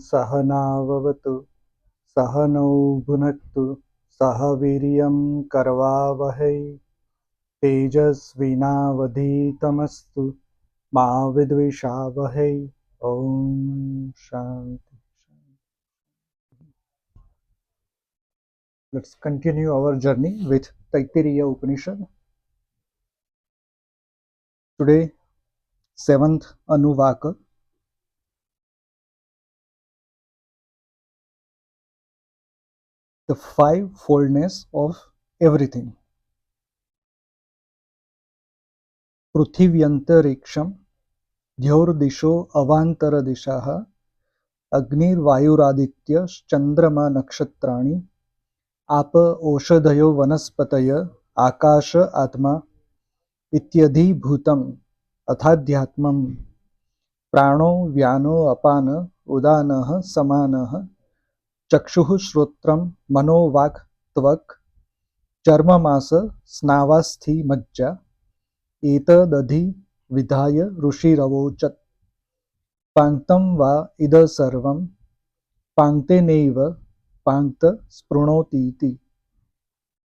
सहनाववतु सहनौ भुनक्तु सह वीर्यं करवावहै तेजस्विनावधीतमस्तु मा विद्विषावहै. Shanti. Let's continue our journey with Taittiriya Upanishad. Today, seventh Anuvaka, the fivefoldness of everything. पृथिव्यन्तरिक्षं द्योर्दिशो अवान्तरदिशाः अग्निर्वायुरादित्यश्चन्द्रमा नक्षत्राणि आप ओषधयो वनस्पतय आकाश आत्मा इत्यधिभूतम् अथाध्यात्मम् प्राणो व्यानो अपान उदानः समानः चक्षुः श्रोत्रं मनो वाक् त्वक् चर्ममास स्नावास्थि मज्जा एतदधि विधाय ऋषिरवोचत् पाङ्क्तं वा इद सर्वं पाङ्क्तेनैव पाङ्क्त स्पृणोतीति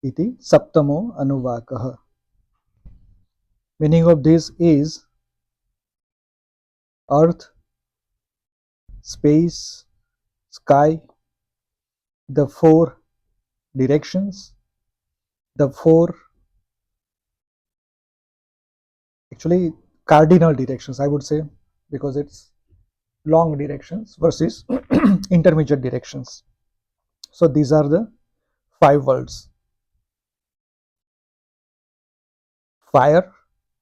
इति सप्तमो अनुवाकः. Meaning of this is earth, space, sky, the four directions, the four actually cardinal directions, I would say, because it's long directions versus intermediate directions. So these are the five worlds: fire,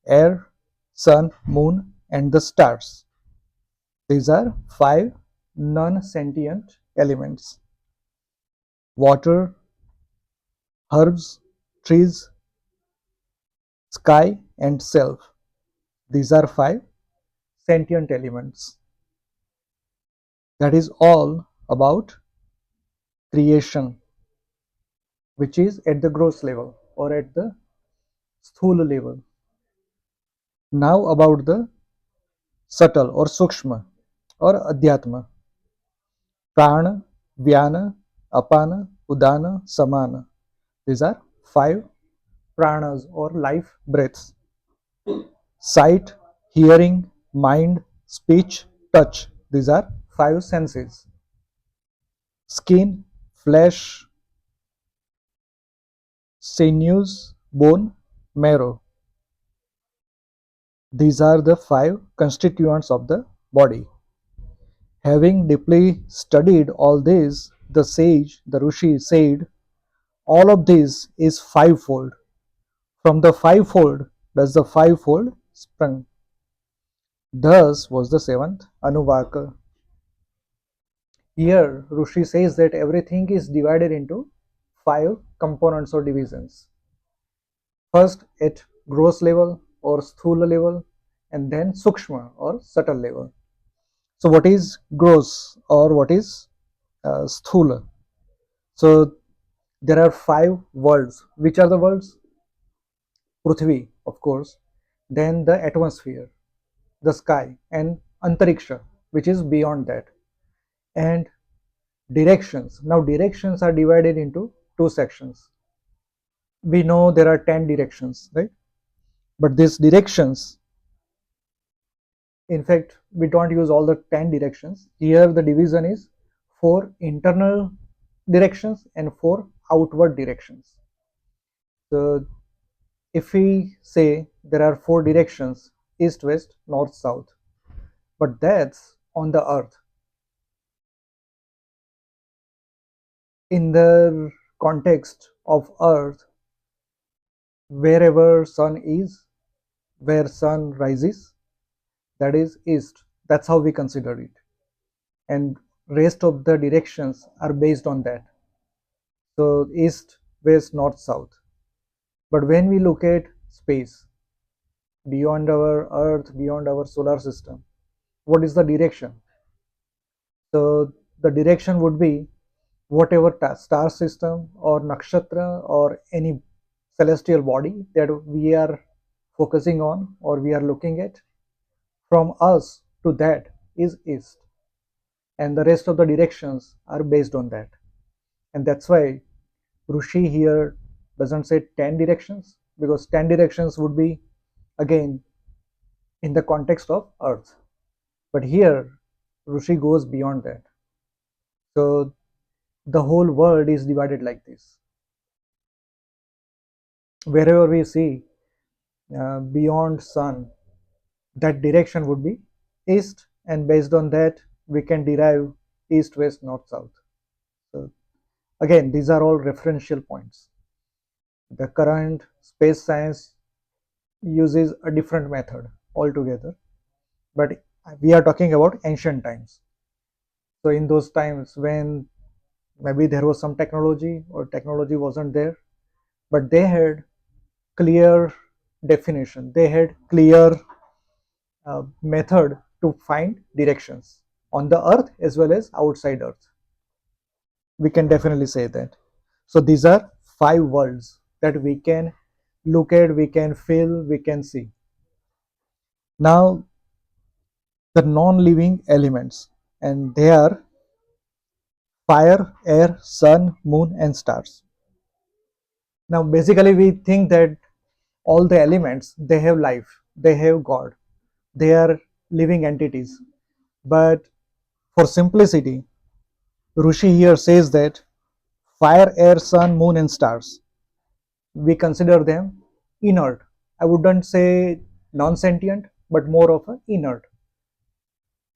air, sun, moon, and the stars. These are five non-sentient elements: water, herbs, trees, sky, and self. These are five sentient elements. That is all about creation, which is at the gross level or at the sthula level. Now about the subtle or sukshma or adhyatma. Prana, vyana, apana, udana, samana. These are five pranas or life breaths. Sight, hearing, mind, speech, touch. These are five senses. Skin, flesh, sinews, bone, marrow. These are the five constituents of the body. Having deeply studied all this, the sage, the Rishi said, all of this is fivefold. From the fivefold does the fivefold sprung. Thus was the seventh Anuvaka. Here, Rishi says that everything is divided into five components or divisions. First at gross level or sthula level, and then sukshma or subtle level. So what is gross or what is sthula? So there are five worlds. Which are the worlds? Prithvi, of course, then the atmosphere, the sky, and antariksha, which is beyond that, and directions. Now directions are divided into two sections. We know there are 10 directions, right? But these directions, in fact, we don't use all the 10 directions. Here the division is 4 internal directions and 4 outward directions. So if we say there are 4 directions, east, west, north, south, but that's on the earth. In the context of earth, wherever sun is, where sun rises, that is east. That's how we consider it, and rest of the directions are based on that. So east, west, north, south. But when we look at space, beyond our earth, beyond our solar system, what is the direction? So the direction would be whatever star system or nakshatra or any celestial body that we are focusing on or we are looking at, from us to that is east. and the rest of the directions are based on that. And that's why Rushi here doesn't say 10 directions, because 10 directions would be again in the context of Earth. But here, Rushi goes beyond that. So the whole world is divided like this. Wherever we see beyond sun, that direction would be east, and based on that, we can derive east, west, north, south. So again, these are all referential points. The current space science uses a different method altogether, but we are talking about ancient times. So in those times when maybe there was some technology or technology wasn't there, but they had clear definition, they had clear method to find directions on the earth as well as outside earth. We can definitely say that. So these are five worlds that we can look at, we can feel, we can see. Now the non-living elements, and they are fire, air, sun, moon, and stars. Now basically we think that all the elements, they have life, they have God, they are living entities. But for simplicity, Rushi here says that fire, air, sun, moon, and stars, we consider them inert. I wouldn't say non-sentient, but more of a inert.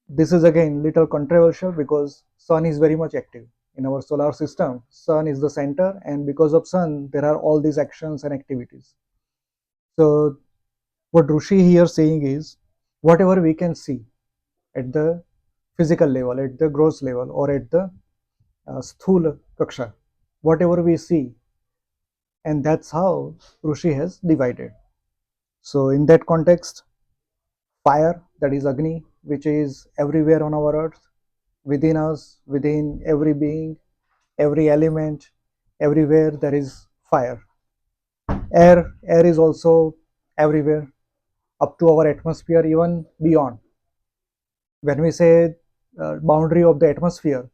This is again little controversial because sun is very much active in our solar system. Sun is the center, and because of sun there are all these actions and activities. So what Rushi here saying is, whatever we can see at the physical level, at the gross level, or at the sthula kaksha, whatever we see, and that's how Rushi has divided. So in that context, fire, that is Agni, which is everywhere on our earth, within us, within every being, every element, everywhere there is fire. Air is also everywhere, up to our atmosphere, even beyond. When we say boundary of the atmosphere,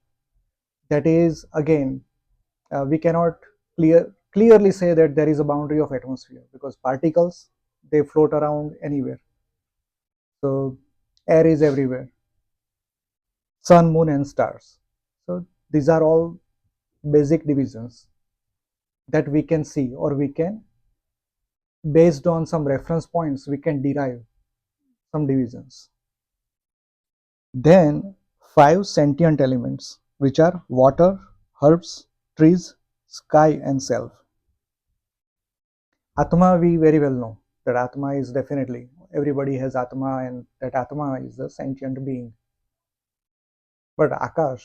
that is again, we cannot clearly say that there is a boundary of atmosphere, because particles, they float around anywhere. So air is everywhere, sun, moon, and stars. So these are all basic divisions that we can see, or we can, based on some reference points, we can derive some divisions. Then five sentient elements, which are water, herbs, trees, sky, and self. Atma, we very well know that Atma is definitely, everybody has Atma, and that Atma is a sentient being. But Akash,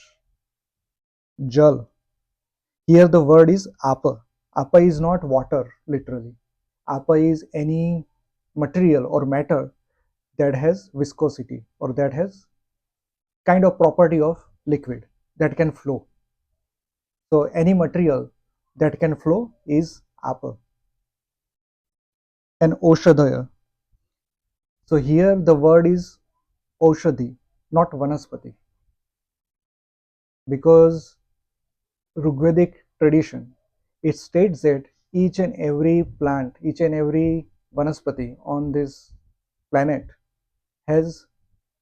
Jal, here the word is Apa. Apa is not water, literally. Apa is any material or matter that has viscosity, or that has kind of property of liquid that can flow. So any material that can flow is Apa. And Oshadaya. So here the word is Oshadhi, not Vanaspati, because Rigvedic tradition, it states that each and every plant, each and every Vanaspati on this planet has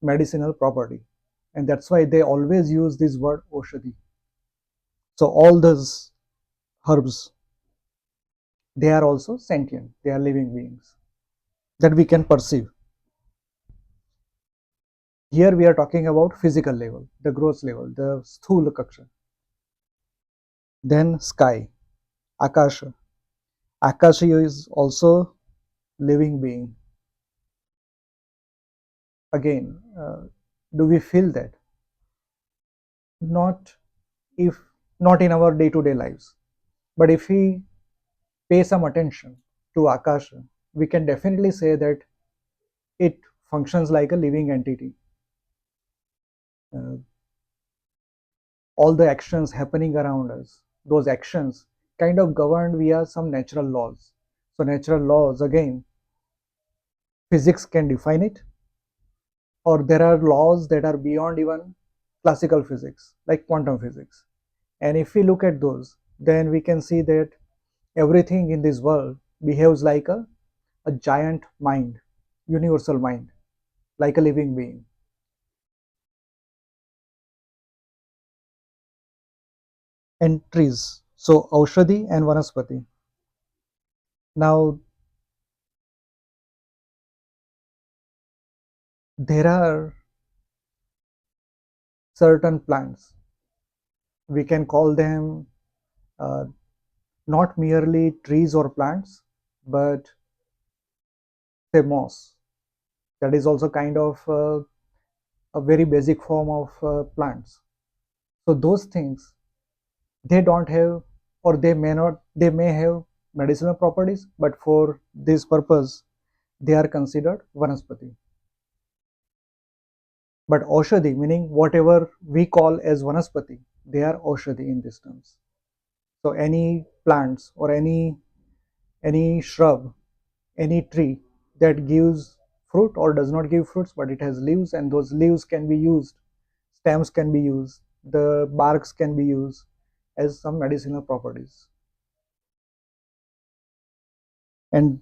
medicinal property, and that's why they always use this word Oshadhi. So all those herbs, they are also sentient, they are living beings that we can perceive. Here we are talking about physical level, the gross level, the sthula kaksha. Then sky, akasha. Akasha is also living being. Again, do we feel that? Not if not in our day-to-day lives, but if we pay some attention to akasha, we can definitely say that it functions like a living entity. Uh, all the actions happening around us, those actions kind of governed via some natural laws. So natural laws, again, physics can define it, or there are laws that are beyond even classical physics like quantum physics. And if we look at those, then we can see that everything in this world behaves like a giant mind, universal mind, like a living being. And trees, so Aushadhi and Vanaspati. Now, there are certain plants, we can call them uh, not merely trees or plants, but say moss. That is also kind of a very basic form of plants. So those things, they don't have, or they may not, they may have medicinal properties, but for this purpose they are considered vanaspati. But Aushadhi, meaning whatever we call as vanaspati, they are Aushadhi in these terms. So any plants or any shrub, any tree that gives fruit or does not give fruits, but it has leaves, and those leaves can be used, stems can be used, the barks can be used as some medicinal properties. And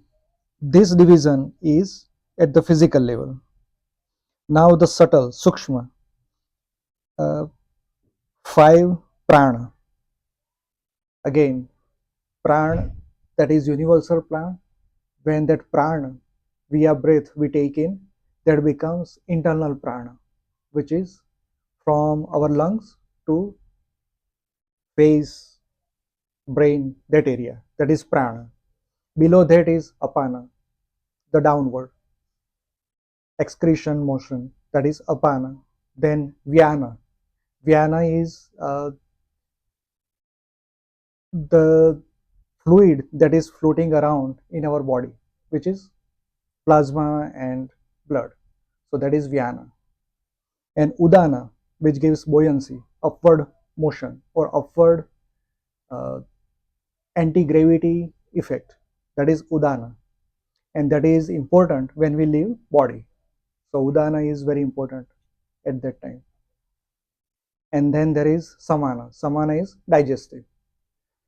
this division is at the physical level. Now the subtle, sukshma, uh, five prana. Again, prana, that is universal prana. When that prana via breath we take in, that becomes internal prana, which is from our lungs to face, brain, that area. That is prana. Below that is apana, the downward excretion motion. That is apana. Then vyana. Vyana is the fluid that is floating around in our body, which is plasma and blood. So that is Vyana. And Udana, which gives buoyancy, upward motion, or upward uh, anti gravity effect. That is Udana. And that is important when we leave body. So Udana is very important at that time. And then there is Samana. Samana is digestive.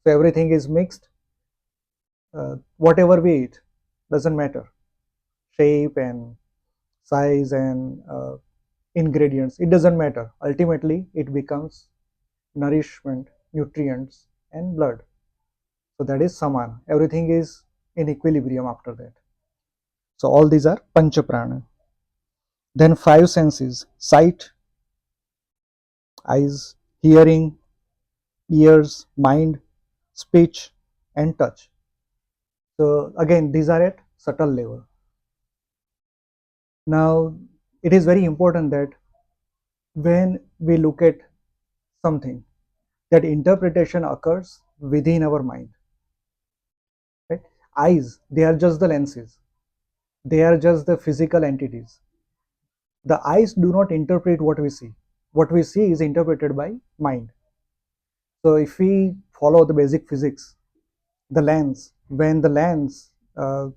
So everything is mixed. Whatever we eat doesn't matter. Shape and size and ingredients, it doesn't matter. Ultimately it becomes nourishment, nutrients and blood. So that is saman, everything is in equilibrium after that. So all these are pancha prana. Then five senses: sight, eyes; hearing, ears; mind, speech and touch. So again, these are at subtle level. Now it is very important that when we look at something, that interpretation occurs within our mind, right? Eyes, they are just the lenses, they are just the physical entities. The eyes do not interpret what we see. What we see is interpreted by mind. So if we follow the basic physics, the lens, when the lens and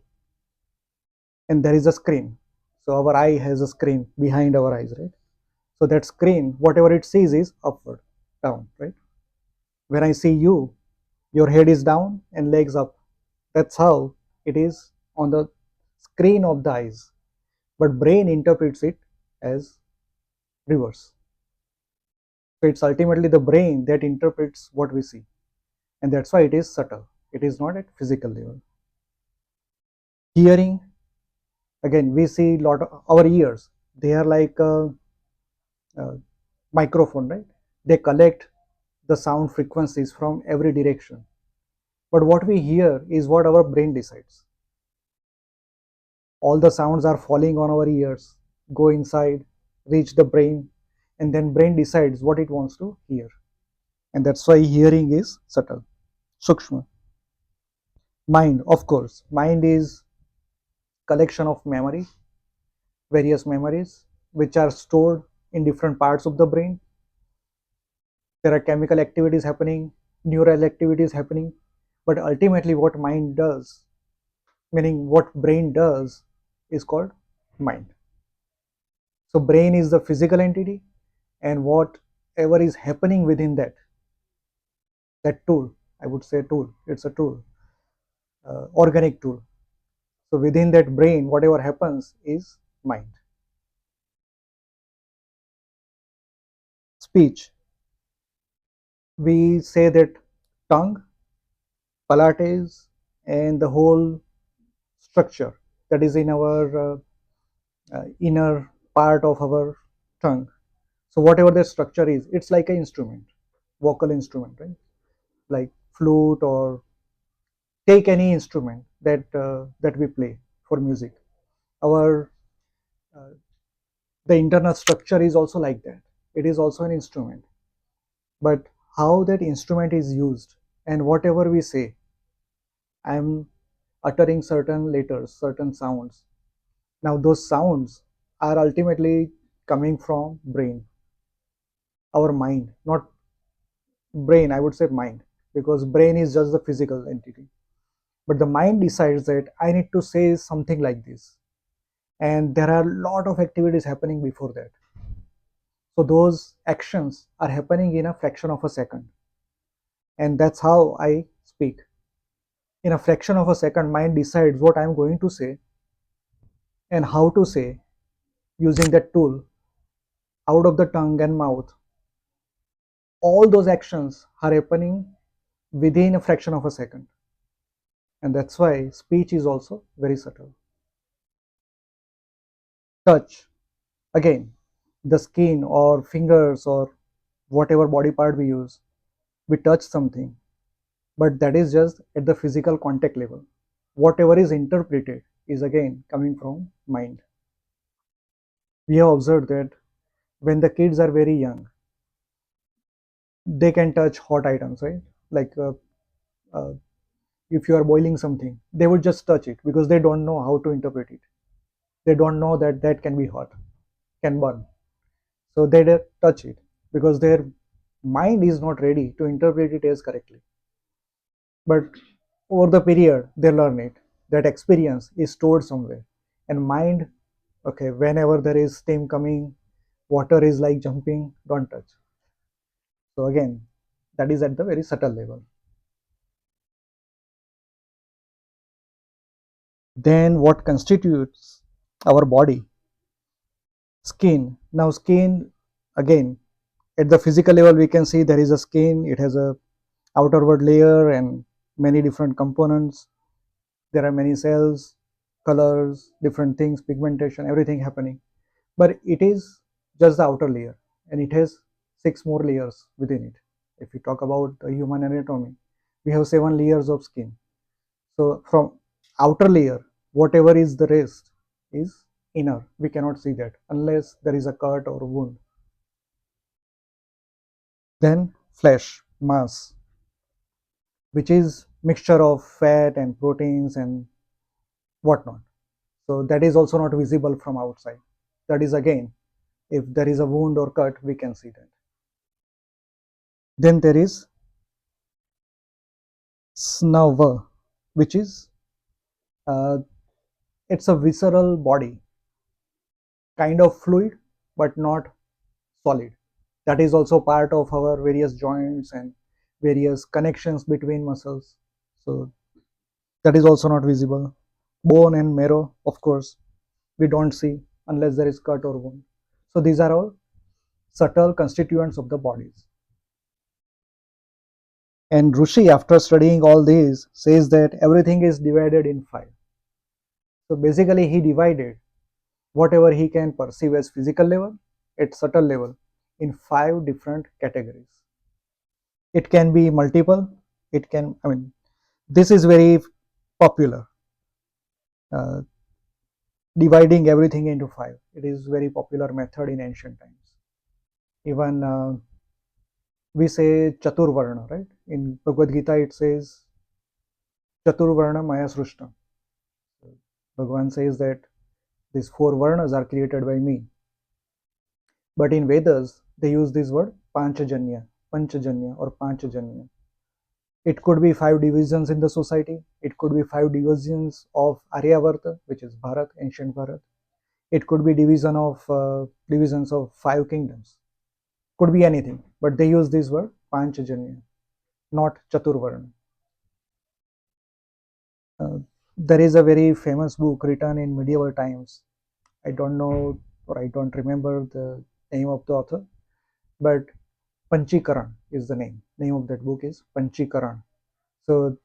there is a screen, so our eye has a screen behind our eyes, right? So that screen, whatever it sees is upward, down, right? When I see you, your head is down and legs up. That's how it is on the screen of the eyes. But brain interprets it as reverse. So it's ultimately the brain that interprets what we see. And that's why it is subtle. It is not at physical level. Hearing, again, we see a lot of our ears. They are like a microphone, right? They collect the sound frequencies from every direction. But what we hear is what our brain decides. All the sounds are falling on our ears, go inside, reach the brain, and then brain decides what it wants to hear. And that's why hearing is subtle, sukshma. Mind, of course, mind is collection of memory, various memories which are stored in different parts of the brain. There are chemical activities happening, neural activities happening, but ultimately what mind does, meaning what brain does, is called mind. So brain is the physical entity, and what whatever is happening within that tool, I would say tool, it's a tool, organic tool. So within that brain, whatever happens is mind. Speech, we say that tongue, palates, and the whole structure that is in our inner part of our tongue. So whatever the structure is, it's like an instrument, vocal instrument, right? Like flute, or take any instrument that we play for music. Our uh, the internal structure is also like that. It is also an instrument, but how that instrument is used, and whatever we say, I'm uttering certain letters, certain sounds. Now those sounds are ultimately coming from brain, our mind, not brain, I would say mind, because brain is just the physical entity. But the mind decides that I need to say something like this, and there are a lot of activities happening before that. So those actions are happening in a fraction of a second, and that's how I speak. In a fraction of a second, mind decides what I'm going to say and how to say, using that tool out of the tongue and mouth. All those actions are happening within a fraction of a second, and that's why speech is also very subtle. Touch, again, the skin or fingers or whatever body part we use, we touch something, but that is just at the physical contact level. Whatever is interpreted is again coming from mind. We have observed that when the kids are very young, they can touch hot items, right? Like uh, if you are boiling something, they would just touch it because they don't know how to interpret it. They don't know that that can be hot, can burn. So they touch it because their mind is not ready to interpret it as correctly. But over the period, they learn it. That experience is stored somewhere. And mind, okay, whenever there is steam coming, water is like jumping, don't touch. So again, that is at the very subtle level. Then what constitutes our body? Skin. Now skin, again, at the physical level, we can see there is a skin. It has a outerward layer and many different components. There are many cells, colors, different things, pigmentation, everything happening. But it is just the outer layer, and it has 6 more layers within it. If we talk about the human anatomy, we have 7 layers of skin. So from outer layer, whatever is the rest is inner. We cannot see that unless there is a cut or wound. Then flesh, mass, which is mixture of fat and proteins and whatnot. So that is also not visible from outside. That is again, if there is a wound or cut, we can see that. Then there is snava, which is uh, it's a visceral body, kind of fluid, but not solid. That is also part of our various joints and various connections between muscles. So that is also not visible. Bone and marrow, of course, we don't see unless there is cut or wound. So these are all subtle constituents of the bodies. And Rushi, after studying all these, says that everything is divided in 5. So basically, he divided whatever he can perceive as physical level at subtle level in 5 different categories. It can be multiple. It can, I mean, this is very popular. Uh, Dividing everything into 5. It is very popular method in ancient times. Even we say Chaturvarna, right? In Bhagavad Gita, it says Chaturvarna Maya Srushtam. Bhagavan says that these 4 varnas are created by me. But in Vedas, they use this word Panchajanya or Panchajanya. It could be 5 divisions in the society. It could be 5 divisions of Aryavarta, which is Bharat, ancient Bharat. It could be divisions of 5 kingdoms. Could be anything, but they use this word Panchajanya, not Chaturvarna. Uh, there is a very famous book written in medieval times. I don't know or I don't remember the name of the author, but Panchikaran is the name. Name of that book is Panchikaran. So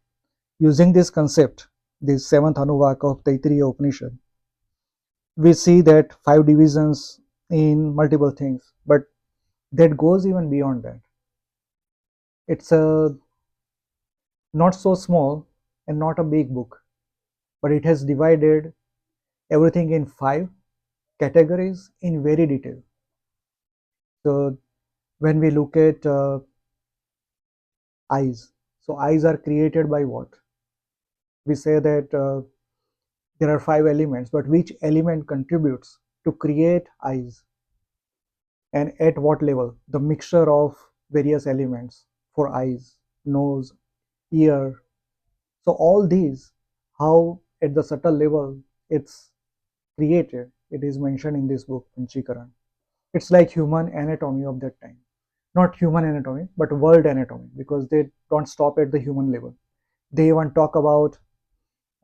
using this concept, this seventh Anuvaka of Taittiriya Upanishad, we see that five divisions in multiple things, but that goes even beyond that. It's a not so small and not a big book, but it has divided everything in five categories in very detail. So when we look at eyes, so eyes are created by what? We say that there are five elements, but which element contributes to create eyes, and at what level? The mixture of various elements for eyes, nose, ear. So all these, how at the subtle level it's created, it is mentioned in this book, Panchikaran. It's like human anatomy of that time. Not human anatomy, but world anatomy, because they don't stop at the human level. They even talk about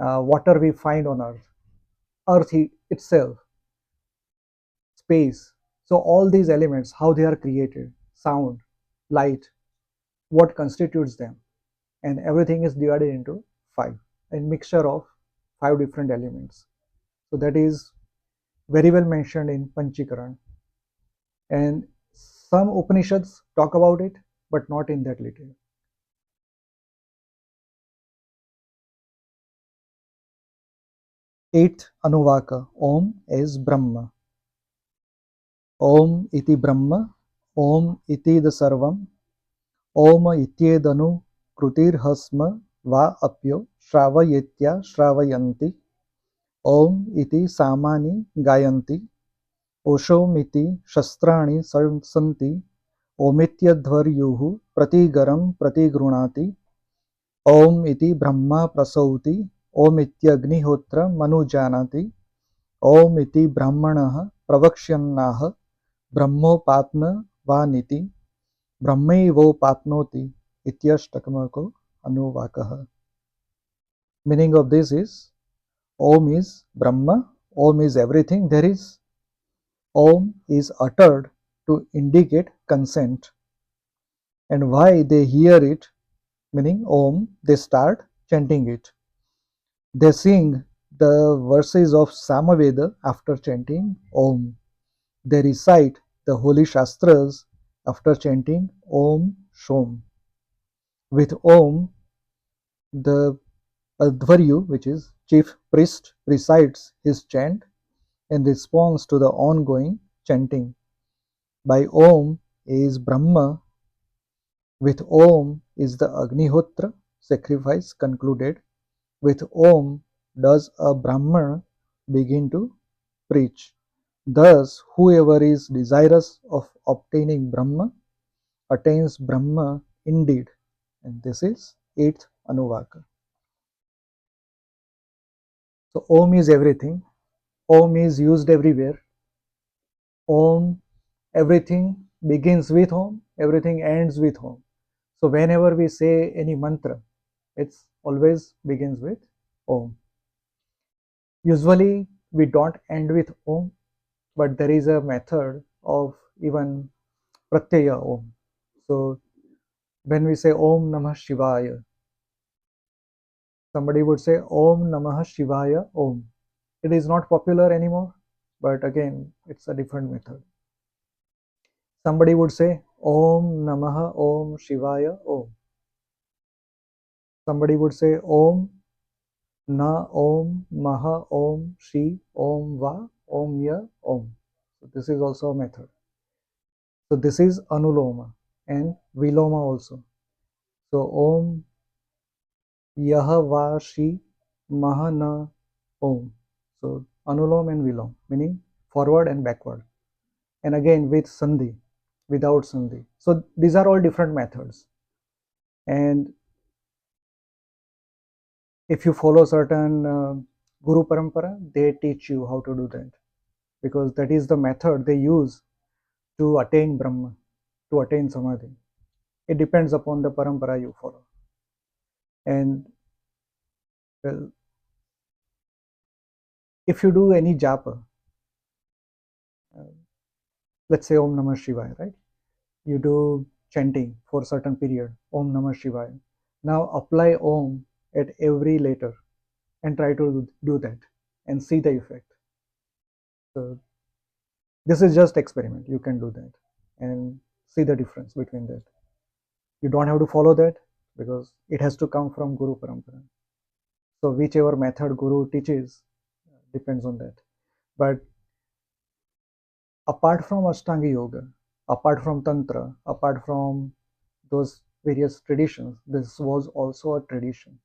water we find on Earth, Earth itself, space. So all these elements, how they are created, sound, light, what constitutes them, and everything is divided into five, a mixture of five different elements. So that is very well mentioned in Panchikaran, and some Upanishads talk about it, but not in that detail. Eighth Anuvaka, Om is Brahma. Om iti Brahma, Om iti the Sarvam, Om ityedanu krutirhasma va apyo shravayetya shravayanti, Om iti samani gayanti, ओशोमिति शस्त्राणि सन्ति, ओमित्यध्वर्युः प्रतिगरं प्रतिगृह्णाति, ओम इति ब्रह्मा प्रसौति, ओमित्यग्निहोत्रमनुजानाति, ओम इति ब्राह्मणः प्रवक्ष्यन्नाह ब्रह्मोपाप्नवानिति, ब्रह्मैवोपाप्नोति इत्यष्टकमको अनुवाकः. Meaning of this is, Om is Brahma, Om is everything there is. Om is uttered to indicate consent. And why they hear it, meaning Om, they start chanting it. They sing the verses of Samaveda after chanting Om. They recite the holy Shastras after chanting Om Shom. With Om, the Advaryu, which is chief priest, recites his chant in response to the ongoing chanting. By Om is Brahma. With Om is the Agnihotra sacrifice concluded. With Om does a Brahman begin to preach. Thus, whoever is desirous of obtaining Brahma attains Brahma indeed. And this is 8th Anuvaka. So, Om is everything. Om is used everywhere. Om, everything begins with Om, everything ends with Om. So, whenever we say any mantra, it's always begins with Om. Usually, we don't end with Om, but there is a method of even Pratyaya Om. So, when we say Om Namah Shivaya, somebody would say Om Namah Shivaya Om. It is not popular anymore, but again, it's a different method. Somebody would say Om Namah Om Shivaya Om. Somebody would say Om Na Om Maha Om Shi Om Va Om Ya Om. So this is also a method. So this is Anuloma and Viloma also. So Om Yah Va Shi Maha Na Om. So Anulom and Vilom, meaning forward and backward. And again with Sandhi, without Sandhi. So these are all different methods. And if you follow certain Guru Parampara, they teach you how to do that, because that is the method they use to attain Brahma. to attain samadhi. It depends upon the parampara you follow. And well, if you do any japa, uh, let's say Om Namah Shivaya, right? You do chanting for a certain period, Om Namah Shivaya. Now apply Om at every letter and try to do that and see the effect. So this is just experiment. You can do that and see the difference between that. You don't have to follow that because it has to come from Guru Parampara. So whichever method Guru teaches depends on that. But apart from Ashtanga Yoga, apart from Tantra, apart from those various traditions, this was also a tradition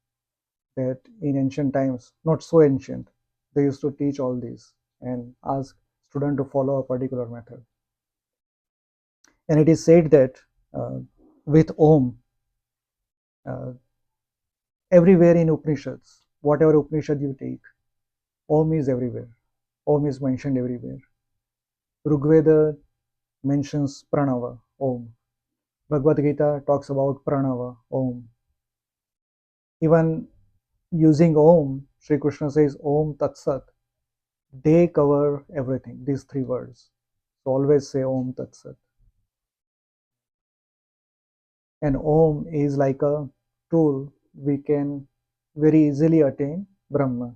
that in ancient times, not so ancient, they used to teach all these and ask students to follow a particular method. And it is said that uh, with Om, uh, everywhere in Upanishads, whatever Upanishad you take, Om is everywhere. Om is mentioned everywhere. Rigveda mentions Pranava, Om. Bhagavad Gita talks about Pranava, Om. Even using Om, Sri Krishna says Om Tat Sat. They cover everything, these three words. So always say Om Tat Sat. And Om is like a tool we can very easily attain Brahma.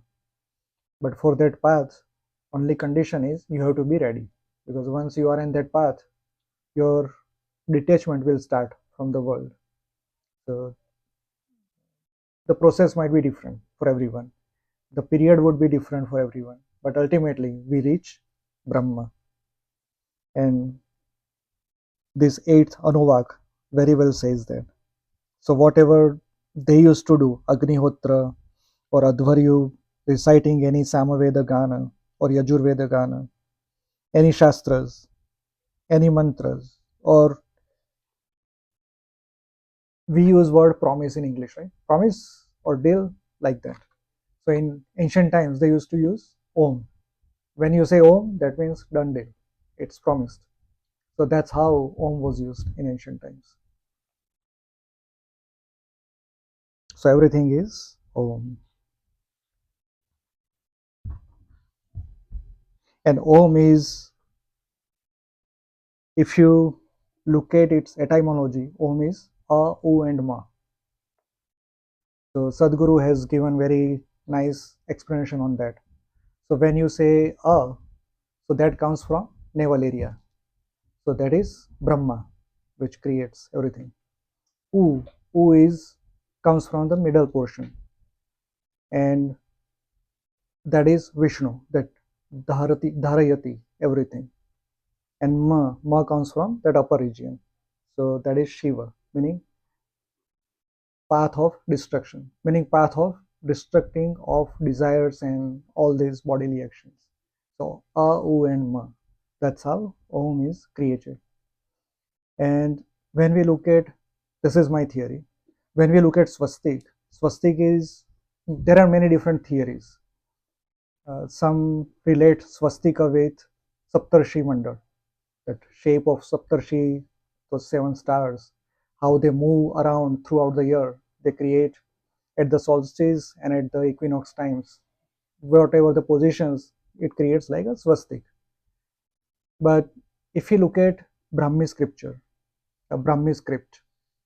But for that path, only condition is you have to be ready. Because once you are in that path, your detachment will start from the world. So the process might be different for everyone. The period would be different for everyone. But ultimately, we reach Brahma. And this eighth Anuvak very well says that. So whatever they used to do, Agnihotra or Advaryu, reciting any Samaveda Gana or Yajurveda Gana, any Shastras, any mantras, or we use word promise in English, right? Promise or deal, like that. So in ancient times, they used to use Om. When you say Om, that means done deal. It's promised. So that's how Om was used in ancient times. So everything is Om. And Om is, if you look at its etymology, Om is A, U, and Ma. So Sadhguru has given very nice explanation on that. So when you say A, so that comes from navel area. So that is Brahma, which creates everything. U, U is comes from the middle portion, and that is Vishnu, that dharayati, everything. And Ma comes from that upper region. So that is Shiva, meaning path of destruction, meaning path of destructing of desires and all these bodily actions. So A, U, and Ma. That's how Om is created. And when we look at, this is my theory, when we look at swastik is, there are many different theories. Some relate swastika with Saptarshi Mandal, that shape of Saptarshi, those seven stars, how they move around throughout the year. They create at the solstice and at the equinox times, whatever the positions, it creates like a swastik. But if you look at Brahmi scripture, a Brahmi script,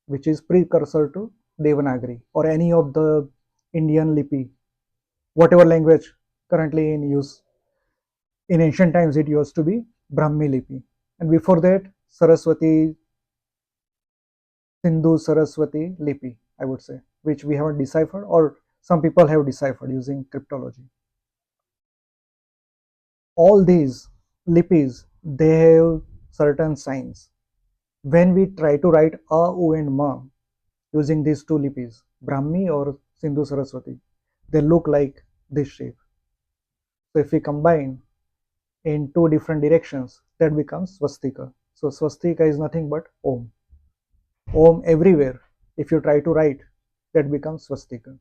which is precursor to Devanagari or any of the Indian lipi, whatever language currently in use. In ancient times, it used to be Brahmi lipi, and before that, Saraswati, Sindhu Saraswati lipi, I would say, which we haven't deciphered, or some people have deciphered using cryptology. All these lipis, they have certain signs. When we try to write A, U, and Ma using these two lipis, Brahmi or Sindhu Saraswati, they look like this shape. So if we combine in two different directions, that becomes swastika. So swastika is nothing but Om. Om everywhere. If you try to write, that becomes swastika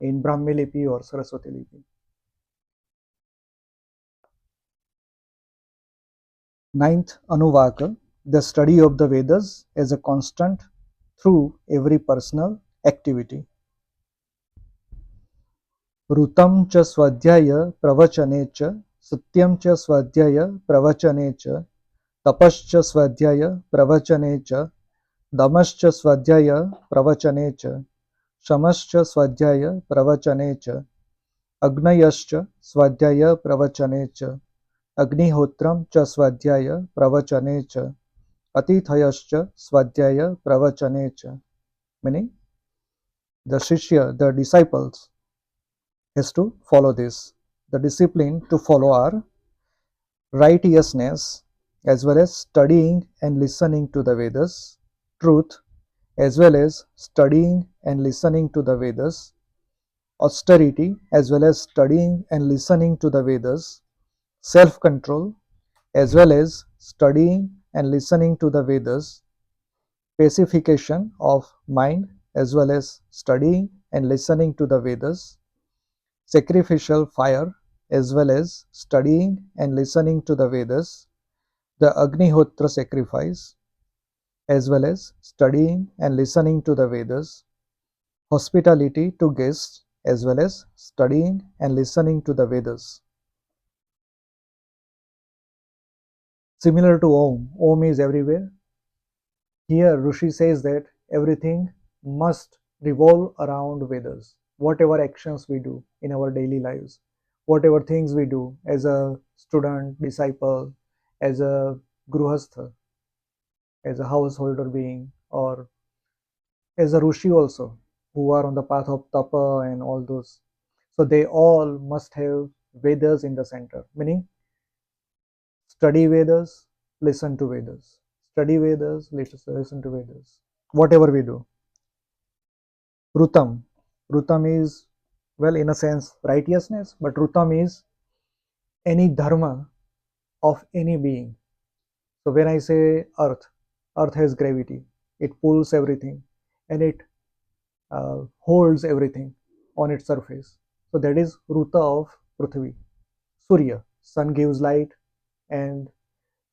in Brahmi Lipi or Saraswati Lipi. Ninth Anuvaka, the study of the Vedas as a constant through every personal activity. ऋतं च स्वाध्याय प्रवचने च सत्यं च स्वाध्याय प्रवचने च तपश्च स्वाध्याय प्रवचने च दमश्च स्वाध्याय प्रवचने च शमश्च स्वाध्याय प्रवचने च अग्नयश्च स्वाध्याय प्रवचने च अग्निहोत्रं च स्वाध्याय प्रवचने च अतिथयश्च स्वाध्याय प्रवचने च. Meaning, the Shishya, the disciples, has to follow this. The discipline to follow are righteousness, as well as studying and listening to the Vedas, truth, as well as studying and listening to the Vedas, austerity, as well as studying and listening to the Vedas, self control, as well as studying and listening to the Vedas, pacification of mind, as well as studying and listening to the Vedas, sacrificial fire, as well as studying and listening to the Vedas, the Agnihotra sacrifice, as well as studying and listening to the Vedas, hospitality to guests, as well as studying and listening to the Vedas. Similar to Om, Om is everywhere. Here, Rishi says that everything must revolve around Vedas. Whatever actions we do in our daily lives, whatever things we do as a student, disciple, as a gruhastha, as a householder being, or as a Rishi also, who are on the path of tapa and all those. So they all must have Vedas in the center, meaning study Vedas, listen to Vedas. Study Vedas, listen to Vedas. Whatever we do. Rutam. Rutam is, well, in a sense, righteousness, but Rutam is any dharma of any being. So when I say earth, earth has gravity. It pulls everything and it holds everything on its surface. So that is Ruta of Prithvi. Surya, sun gives light and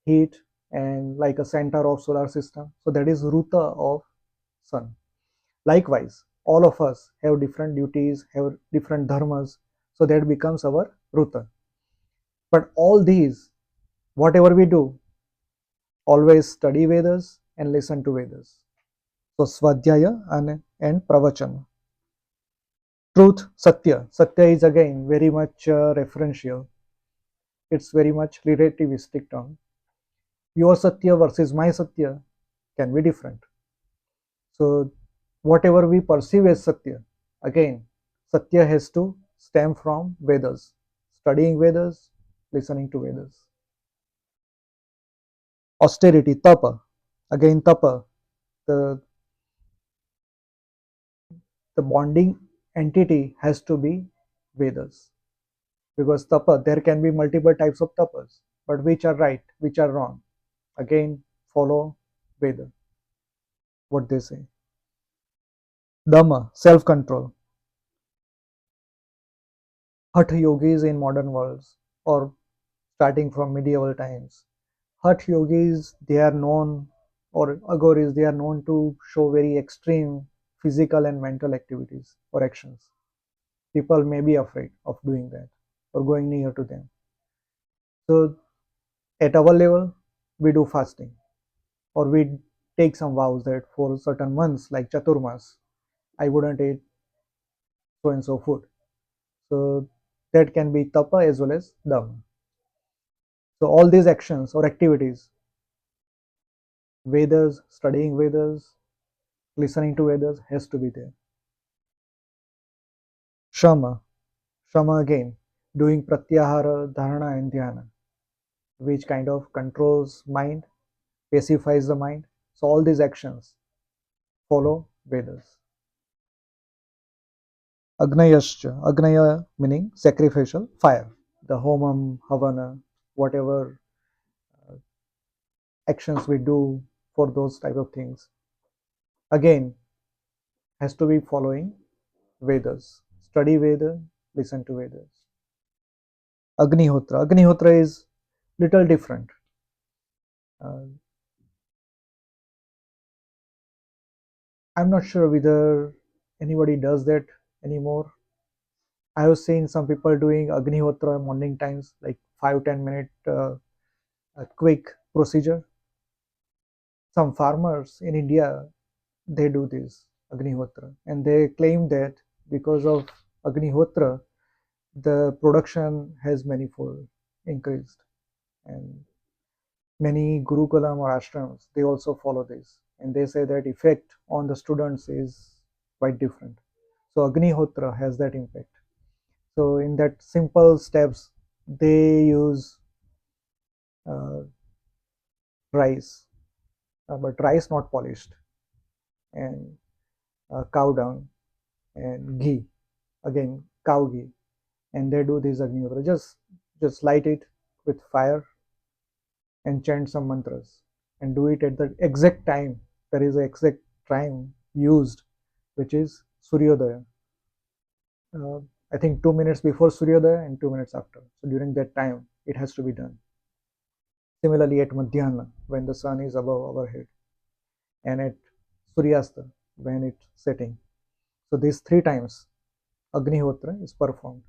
heat and like a center of solar system. So that is Ruta of sun. Likewise, all of us have different duties, have different dharmas, so that becomes our Ruta. But all these, whatever we do, always study Vedas and listen to Vedas. So Swadhyaya and Pravachana. Truth, Satya. Satya is again very much referential. It's very much relativistic term. Your Satya versus my Satya can be different. So whatever we perceive as Satya, again, Satya has to stem from Vedas. Studying Vedas, listening to Vedas. Austerity, Tapa. Again, Tapa. The, the bonding entity has to be Vedas. Because Tapa, there can be multiple types of tapas. But which are right, which are wrong? Again, follow Veda. What they say. Dhamma, self-control. Hatha yogis in modern worlds or starting from medieval times. Hatha yogis, they are known, or agoris, they are known to show very extreme physical and mental activities or actions. People may be afraid of doing that or going near to them. So at our level, we do fasting or we take some vows that for certain months like Chaturmas, I wouldn't eat so and so food. So that can be tapa as well as dhamma. So all these actions or activities, Vedas, studying Vedas, listening to Vedas has to be there. Shama, Shama again, doing pratyahara, dharana and dhyana, which kind of controls mind, pacifies the mind. So all these actions follow Vedas. Agnayascha, Agnaya meaning sacrificial fire. The homam, havana, whatever actions we do for those type of things, again, has to be following Vedas. Study Veda, listen to Vedas. Agnihotra. Agnihotra is little different. Uh, I'm not sure whether anybody does that anymore. I have seen some people doing Agnihotra morning times, like 5-10 minute a quick procedure. Some farmers in India, they do this Agnihotra, and they claim that because of Agnihotra, the production has manifold increased. And many Gurukulam or ashrams, they also follow this, and they say that effect on the students is quite different. So Agnihotra has that impact. So in that simple steps, they use uh, rice, but rice not polished, and cow dung and ghee, again cow ghee, and they do this Agnihotra. Just light it with fire and chant some mantras, and do it at the exact time. There is an exact time used, which is Suryodaya. Uh, I think 2 minutes before Suryodaya and 2 minutes after. So during that time, it has to be done. Similarly, at Madhyana, when the sun is above our head, and at Suryasta, when it's setting. So these three times, Agnihotra is performed.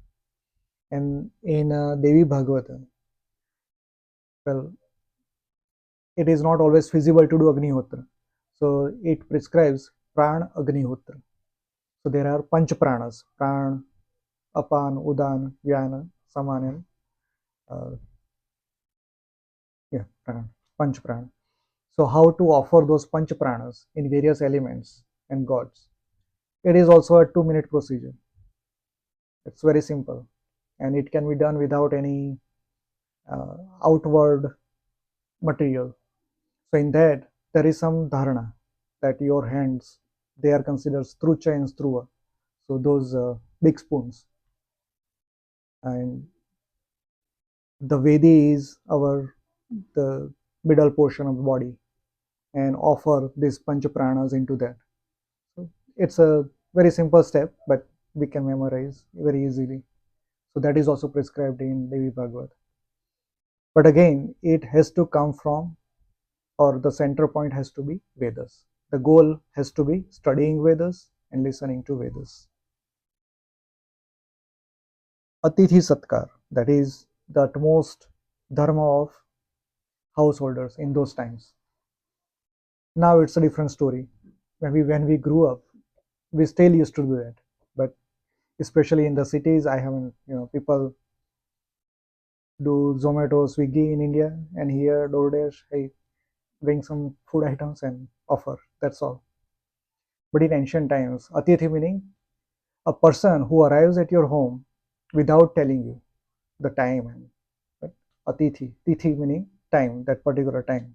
And in Devi Bhagavata, well, it is not always feasible to do Agnihotra. So it prescribes Pran Agnihotra. So there are Panch Pranas, Pran, Apan, Udan, Vyana, Saman, uh, yeah, Pran, Panch Pran. So how to offer those Panch Pranas in various elements and gods. It is also a 2 minute procedure. It's very simple, and it can be done without any outward material. So in that, there is some dharana that your hands, they are considered strucha and struva. So those big spoons, and the Vedi is our the middle portion of the body, and offer these pancha pranas into that. So it's a very simple step, but we can memorize very easily. So that is also prescribed in Devi Bhagavad. But again, it has to come from, or the center point has to be Vedas. The goal has to be studying Vedas and listening to Vedas. Atithi Satkar, that is the utmost dharma of householders in those times. Now it's a different story. When we grew up, we still used to do that. But especially in the cities, I haven't, people do Zomato, Swiggy in India, and here DoorDash, hey, bring some food items and offer. That's all. But in ancient times, Atithi meaning a person who arrives at your home without telling you the time. And right? Atithi, Tithi meaning time, that particular time.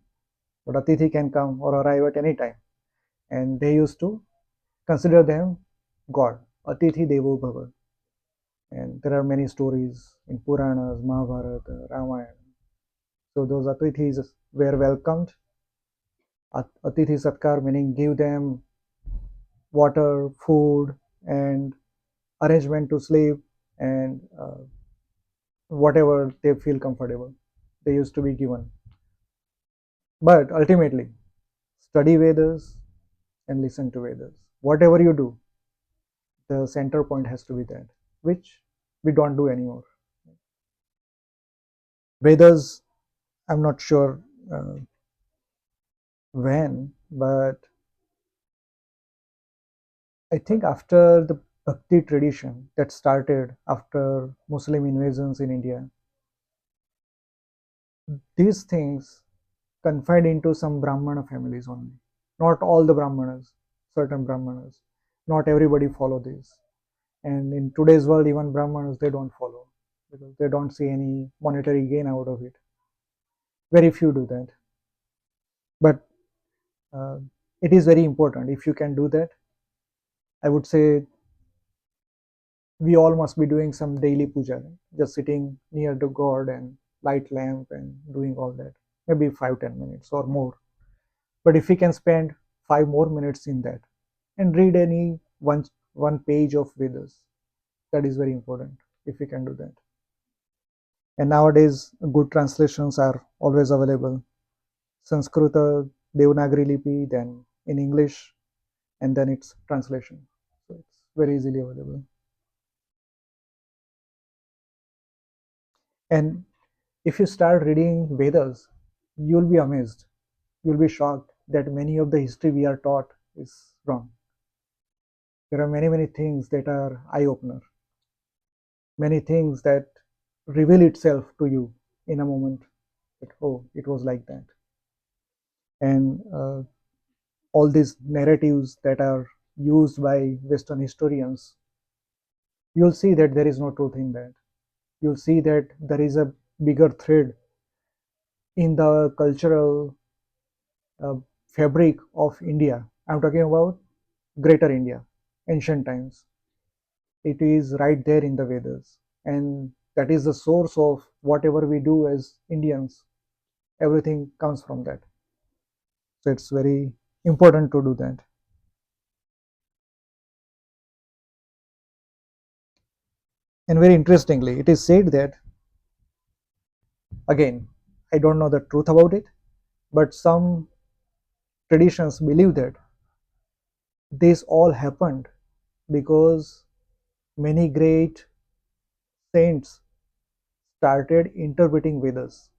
But Atithi can come or arrive at any time. And they used to consider them God. Atithi Devo Bhava. And there are many stories in Puranas, Mahabharata, Ramayana. So those Atithis were welcomed. Atithi Satkar meaning give them water, food, and arrangement to sleep, and whatever they feel comfortable. They used to be given. But ultimately, study Vedas and listen to Vedas. Whatever you do, the center point has to be that, which we don't do anymore. Vedas, I'm not sure when, but I think after the Bhakti tradition that started after Muslim invasions in India, these things confined into some Brahmana families only. Not all the Brahmanas, certain Brahmanas. Not everybody follow this. And in today's world, even Brahmanas, they don't follow because they don't see any monetary gain out of it. Very few do that. But uh, it is very important. If you can do that, I would say we all must be doing some daily puja, right? Just sitting near the God and light lamp and doing all that. Maybe 5-10 minutes or more. But if we can spend 5 more minutes in that and read any one page of Vedas, that is very important if we can do that. And nowadays, good translations are always available. Sanskrita, Devanagari Lipi, then in English. and then its translation. So it's very easily available. And if you start reading Vedas, you'll be amazed. You'll be shocked that many of the history we are taught is wrong. There are many things that are eye opener, many things that reveal itself to you in a moment that, oh, it was like that. And all these narratives that are used by Western historians, you'll see that there is no truth in that. You'll see that there is a bigger thread in the cultural uh, fabric of India. I'm talking about Greater India, ancient times. It is right there in the Vedas, and that is the source of whatever we do as Indians. Everything comes from that. So it's very important to do that. And very interestingly, it is said that, again, I don't know the truth about it, but some traditions believe that this all happened because many great saints started interpreting Vedas.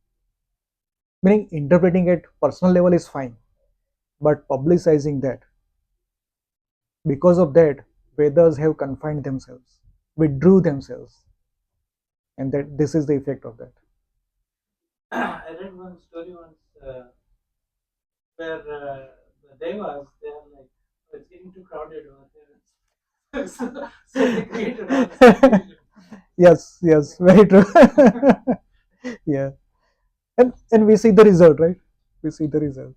Meaning, interpreting at personal level is fine, but publicizing that, because of that, Vedas have confined themselves, withdrew themselves, and that this is the effect of that. I read one story once where the devas they are like, "Oh, it's getting too crowded over here," so they created all this confusion. Yes, yes, very true. Yeah, and we see the result, right? We see the result.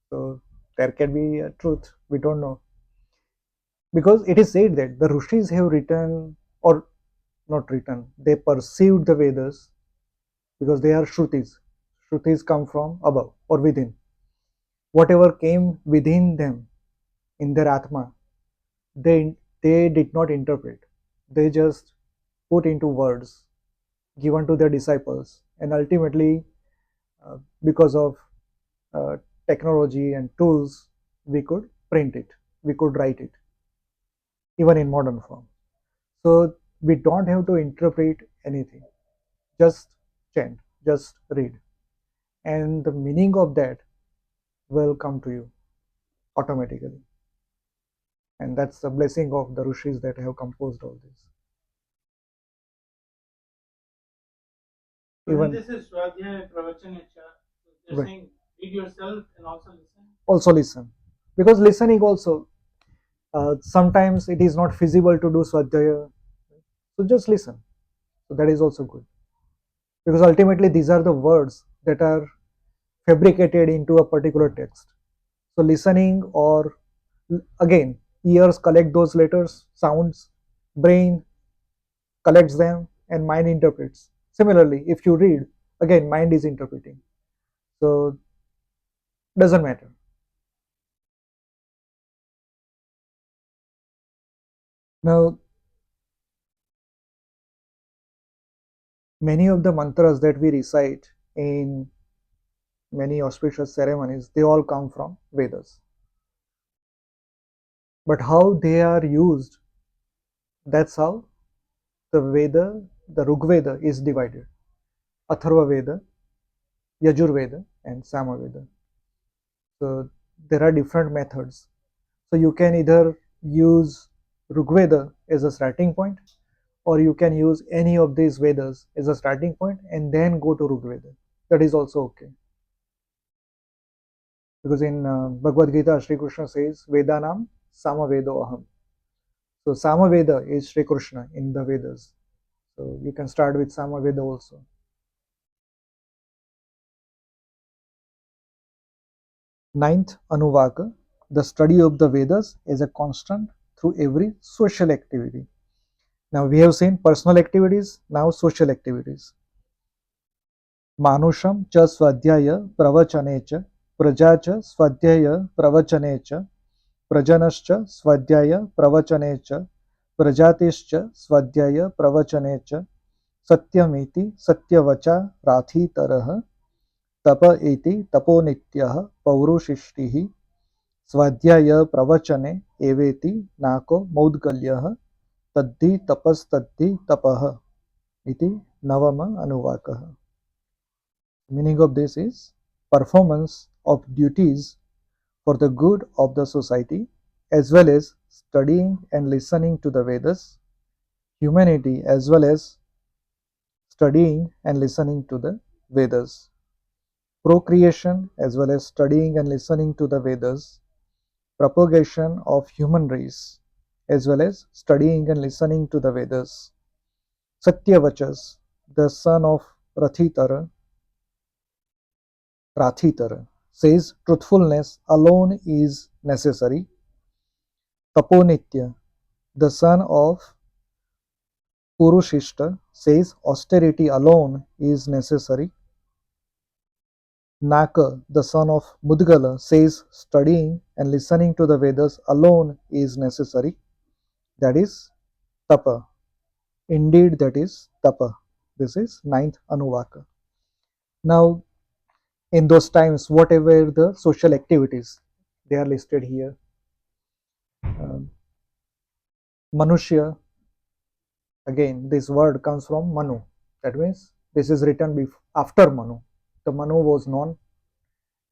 So there can be a truth. We don't know, because it is said that the Rishis have written, or not written, they perceived the Vedas because they are Shrutis. Shrutis come from above or within. Whatever came within them in their Atma, they did not interpret. They just put into words given to their disciples, and ultimately, because of uh, technology and tools, we could print it, we could write it, even in modern form. So we don't have to interpret anything, just chant, just read, and the meaning of that will come to you automatically. And that's the blessing of the rishis that have composed all this. So when Even this is Swadhyaya Pravachanacha, so they're right, saying read yourself and also listen. also listen, because listening also, sometimes it is not feasible to do swadhyaya, so just listen. So that is also good, because ultimately these are the words that are fabricated into a particular text. So listening, or again, ears collect those letters, sounds, brain collects them, and mind interprets. Similarly, if you read, again, mind is interpreting. So doesn't matter. Now, many of the mantras that we recite in many auspicious ceremonies, they all come from Vedas. But how they are used, that's how the Veda, the Rigveda is divided. Atharva Veda, Yajurveda, and Samaveda. So there are different methods. So you can either use Rigveda as a starting point, or you can use any of these Vedas as a starting point and then go to Rigveda. That is also okay. Because in Bhagavad Gita, Sri Krishna says, Vedanam Samavedo Aham. So Samaveda is Sri Krishna in the Vedas. So you can start with Samaveda also. Ninth Anuvaka, the study of the Vedas is a constant through every social activity. Now we have seen personal activities, now social activities. मानुषं च स्वाध्याय प्रवचने च प्रजा च स्वाध्याय प्रवचने च प्रजनश्च स्वाध्याय प्रवचने च प्रजातिश्च स्वाध्याय प्रवचने च सत्यमेति सत्यवचा राथीतरः तप एति तपोनित्यः पौरुषिष्टिः स्वाध्याय प्रवचने एवेति नाको मौद्गल्यः तद्धि तपस्तद्धि तपः इति नवम अनुवाकः. Meaning of this is performance of duties for the good of the society as well as studying and listening to the Vedas, humanity as well as studying and listening to the Vedas, procreation as well as studying and listening to the Vedas, propagation of human race as well as studying and listening to the Vedas. Satyavachas, the son of Rathitara, says truthfulness alone is necessary. Taponitya, the son of Purushishta, says austerity alone is necessary. Naka, the son of Mudgala, says studying and listening to the Vedas alone is necessary. That is tapa. Indeed, that is tapa. This is ninth Anuvaka. Now, in those times, whatever the social activities, they are listed here. Manushya, again, this word comes from Manu. That means this is written after Manu. The Manu was known,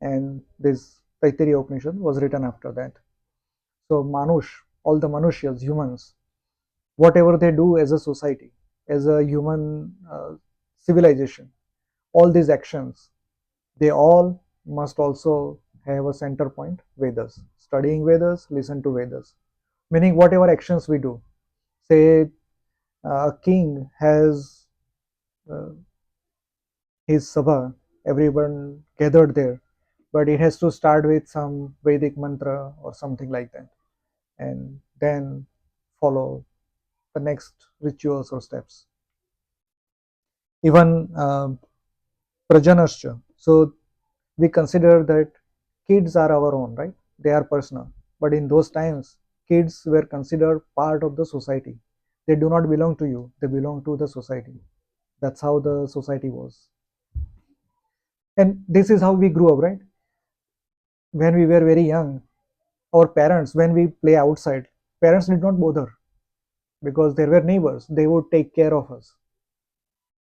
and this Taittiriya Upanishad was written after that. So Manush, all the Manushyas, humans, whatever they do as a society, as a human civilization, all these actions, they all must also have a center point, Vedas. Studying Vedas, listen to Vedas. Meaning whatever actions we do, say a king has uh, his sabha, everyone gathered there, but it has to start with some Vedic mantra or something like that, and then follow the next rituals or steps. Even prajanascha. So we consider that kids are our own, right? They are personal. But in those times, kids were considered part of the society. They do not belong to you, they belong to the society. That's how the society was. And this is how we grew up, right? When we were very young, our parents, when we play outside, parents did not bother because there were neighbors. They would take care of us.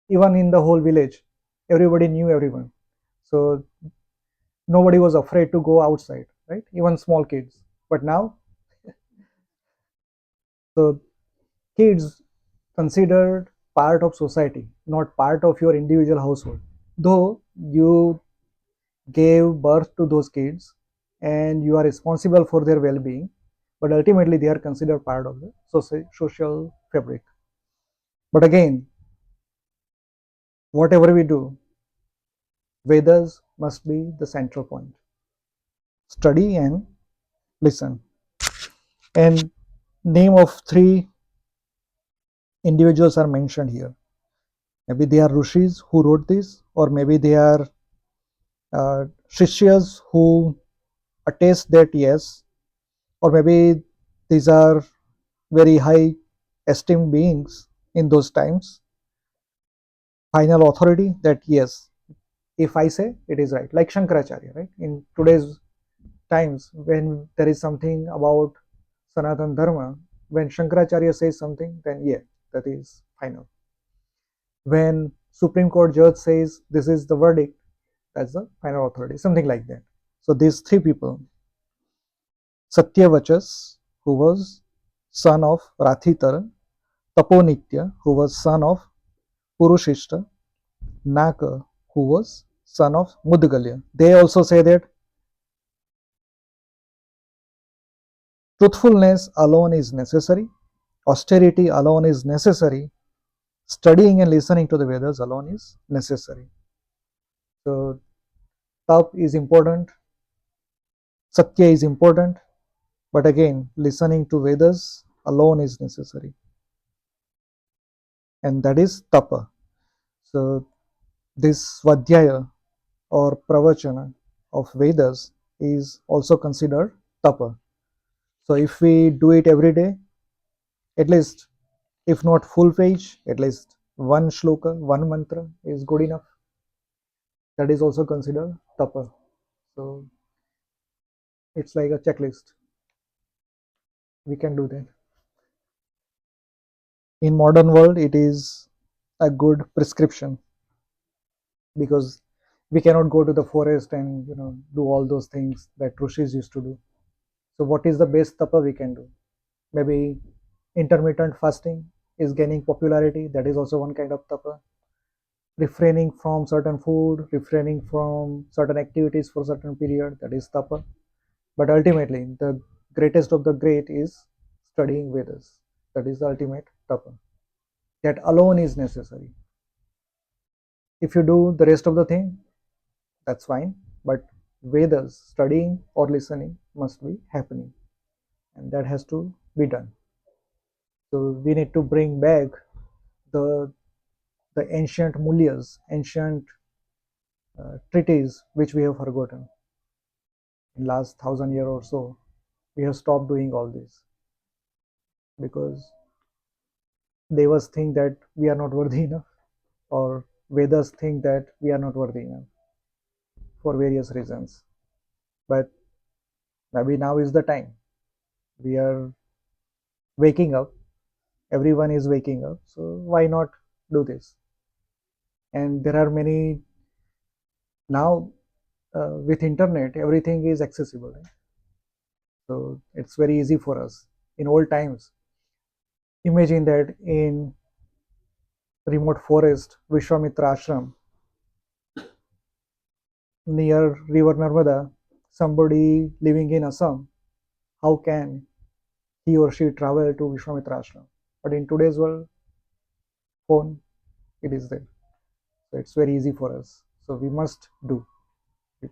Even in the whole village, everybody knew everyone. So nobody was afraid to go outside, right? Even small kids. But now, so kids considered part of society, not part of your individual household. Though you gave birth to those kids and you are responsible for their well-being, but ultimately they are considered part of the social fabric. But again, whatever we do, Vedas must be the central point. Study and listen. And name of three individuals are mentioned here. Maybe they are rishis who wrote this, or maybe they are shishyas who attest that yes, or maybe these are very high esteemed beings in those times. Final authority that yes, if I say it is right, like Shankaracharya, right? In today's times, when there is something about Sanatan Dharma, when Shankaracharya says something, then yeah, that is final. When Supreme Court judge says this is the verdict, that's the final authority, something like that. So these three people, Satyavachas, who was son of Rathitara, Taponitya, who was son of Purushishta, Naka, who was son of Mudgalya. They also say that truthfulness alone is necessary, austerity alone is necessary, studying and listening to the Vedas alone is necessary. So, tap is important, satya is important, but again, listening to Vedas alone is necessary, and that is tapa. So, this Svadhyaya or Pravachana of Vedas is also considered tapa. So, if we do it every day, at least if not full page, at least one shloka, one mantra is good enough. That is also considered tapa. So It's like a checklist. We can do that. In modern world, it is a good prescription because we cannot go to the forest and do all those things that rishis used to do. So what is the best tapa we can do? Maybe intermittent fasting is gaining popularity. That is also one kind of tapa. Refraining from certain food, refraining from certain activities for certain period, that is tapa. But ultimately, the greatest of the great is studying Vedas. That is the ultimate tapa. That alone is necessary. If you do the rest of the thing, that's fine. But Vedas, studying or listening, must be happening, and that has to be done. So we need to bring back the the ancient mulyas, ancient treaties which we have forgotten in last 1,000 years or so. We have stopped doing all this because devas think that we are not worthy enough, or Vedas think that we are not worthy enough for various reasons. But maybe now is the time. We are waking up. Everyone is waking up. So why not do this? And there are many now with internet. Everything is accessible, right? So it's very easy for us. In old times, imagine that in remote forest, Vishwamitra Ashram, near river Narmada, somebody living in Assam, how can he or she travel to Vishwamitra Ashram? But in today's world, phone, it is there. So it's very easy for us. So we must do it.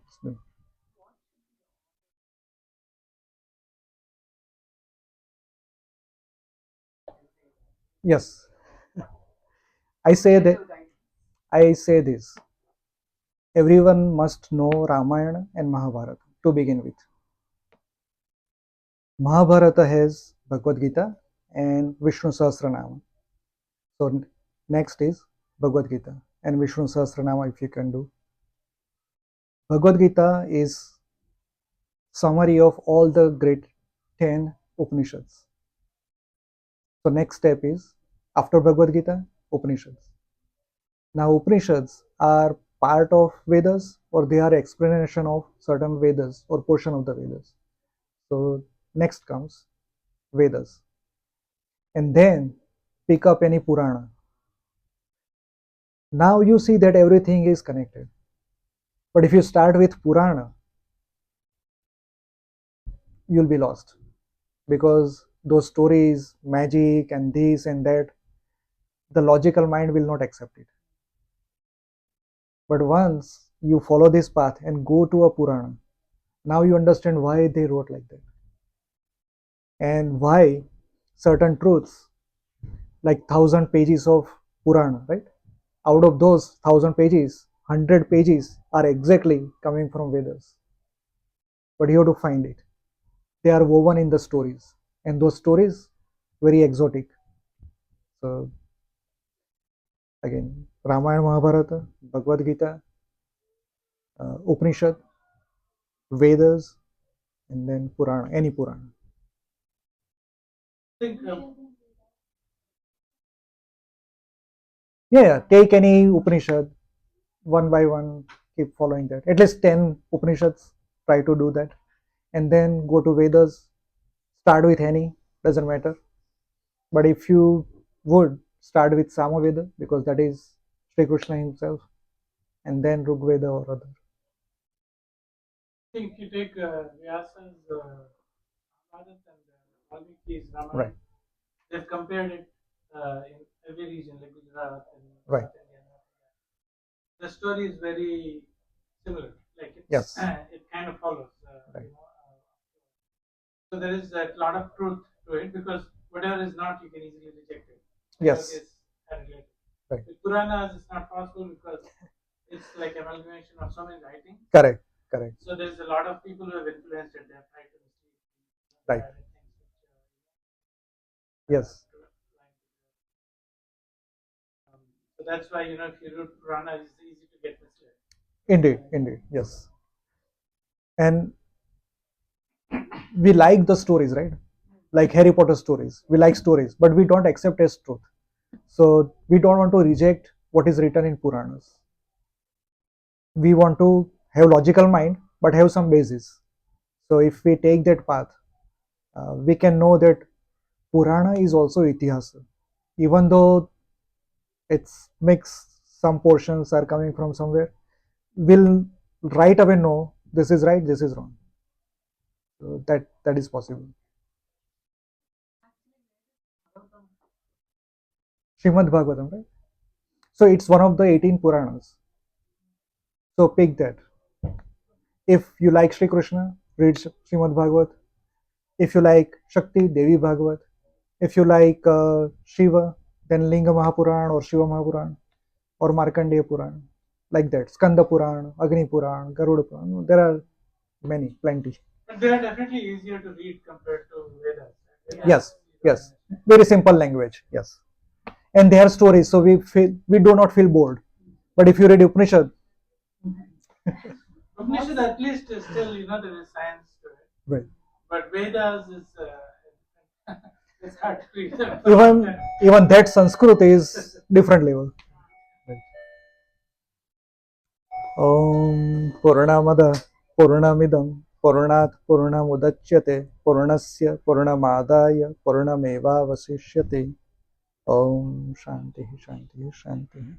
Yes, I say that I say this. Everyone must know Ramayana and Mahabharata to begin with. Mahabharata has Bhagavad Gita and Vishnu Sahasranama. So next is Bhagavad Gita and Vishnu Sahasranama if you can do. Bhagavad Gita is summary of all the great 10 Upanishads. So next step is after Bhagavad Gita, Upanishads. Now Upanishads are part of Vedas or they are explanation of certain Vedas or portion of the Vedas. So next comes Vedas. And then pick up any Purana. Now you see that everything is connected. But if you start with Purana, you'll be lost because those stories, magic, and this and that, the logical mind will not accept it. But once you follow this path and go to a Purana, now you understand why they wrote like that and why certain truths, like 1,000 pages of Purana, right? Out of those 1,000 pages, 100 pages are exactly coming from Vedas. But you have to find it. They are woven in the stories, and those stories very exotic. So again, Ramayana, Mahabharata, Bhagavad Gita, Upanishad, Vedas, and then Purana, any Purana. I think Yeah, take any Upanishad one by one, keep following that. At least 10 Upanishads, try to do that. And then go to Vedas, start with any, doesn't matter. But if you would start with Samaveda, because that is Sri Krishna himself, and then Rigveda or other. I think you take Vyasa's Mahabharata and Valmiki's Ramayana. Right. They've compared it in every region, like Gujarat and Right. South India. The story is very similar. Like it's, Yes. it kind of follows. Right. So there is a lot of truth to it because whatever is not, you can easily reject it. Yes. Whatever is related. Right. With Puranas, it's not possible because it's like amalgamation of so many writings. Correct. Correct. So there's a lot of people who have influenced it. They have tried to mislead. Right. Yes. So that's why if you read Purana, it's easy to get misled. Indeed. Indeed. Yes. And we like the stories, right? Like Harry Potter stories. We like stories, but we don't accept as truth. So we don't want to reject what is written in Puranas. We want to have logical mind, but have some basis. So if we take that path, we can know that Purana is also Itihasa. Even though it's mixed, some portions are coming from somewhere, we'll right away know this is right, this is wrong. So that is possible. Srimad Bhagavatam, right? So it's one of the 18 Puranas. So pick that. If you like Sri Krishna, read Srimad Bhagavat. If you like Shakti, Devi Bhagavat. If you like Shiva, then Linga Mahapuran or Shiva Mahapuran or Markandeya Puran. Like that. Skanda Puran, Agni Puran, Garuda Puran. There are many, plenty. But they are definitely easier to read compared to Vedas. Vedas Yes, you don't yes. Very simple language. Yes. And they are stories, so we do not feel bored. But if you read Upanishad, understand. Upanishad at least is still, there is science to it. right. But Vedas is it's hard to read. Even that Sanskrit is different level. Om Purnamada Purnamidam Purnat Purnamudachyate Purnasya Purnamadaya Purnameva Vasishyate. Om Shanti Shanti Shanti.